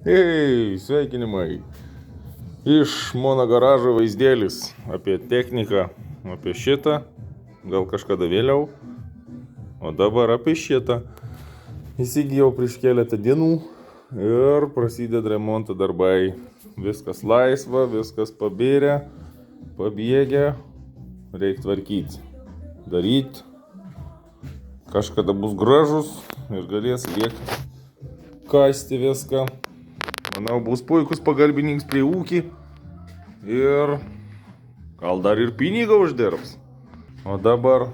Ei, sveikinimai. Iš mano garažo vaizdėlis apie techniką, apie šitą, gal kažkada vėliau, o dabar apie šitą. Įsigijau prieš keletą dienų ir prasideda remonto darbai. Viskas laisva, viskas pabėrė, pabėgė, reikia tvarkyti, daryti. Kažkada bus gražus ir galės liekti kasti viską. Manau, bus puikus pagalbininkas prie ūkį ir gal dar ir pinigą uždirbs. O dabar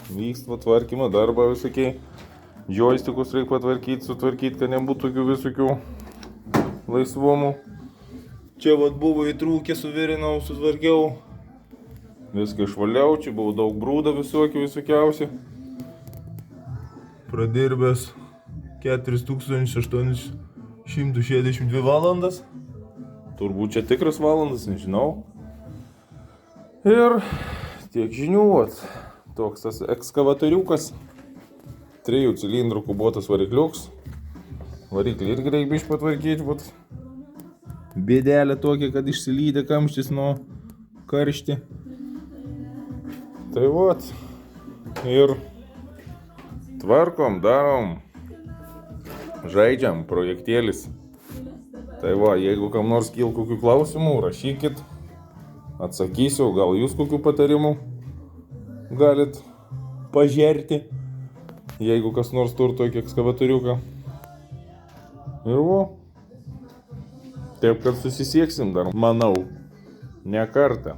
vyksta tvarkymo darbą visokiai. Joystikus reikia patvarkyti, sutvarkyti, kad nebūtų tokių visokių laisvumų. Čia vat buvo įtrūkę, suvirinau, sutvarkiau. Viską išvaliau, čia buvo daug brūdo visokiausių. Pradirbęs 4862 valandas. Turbūt čia tikras valandas, nežinau. Ir tiek žinių, toks tas ekskavatoriukas. 3 cilindrų kubotas varikliuks. Variklį irgi reikia biškį patvarkyti. Bėdelė tokia, kad išsilydė kamštis nuo karštį. Tai ir tvarkom, darom, žaidžiam, projektėlis. Tai jeigu kam nors kyla kokių klausimų, rašykit, atsakysiu, gal jūs kokių patarimų galit pažerti, jeigu kas nors turi tokį ekskavatoriuką. Ir taip kad susisieksim dar, manau, ne kartą.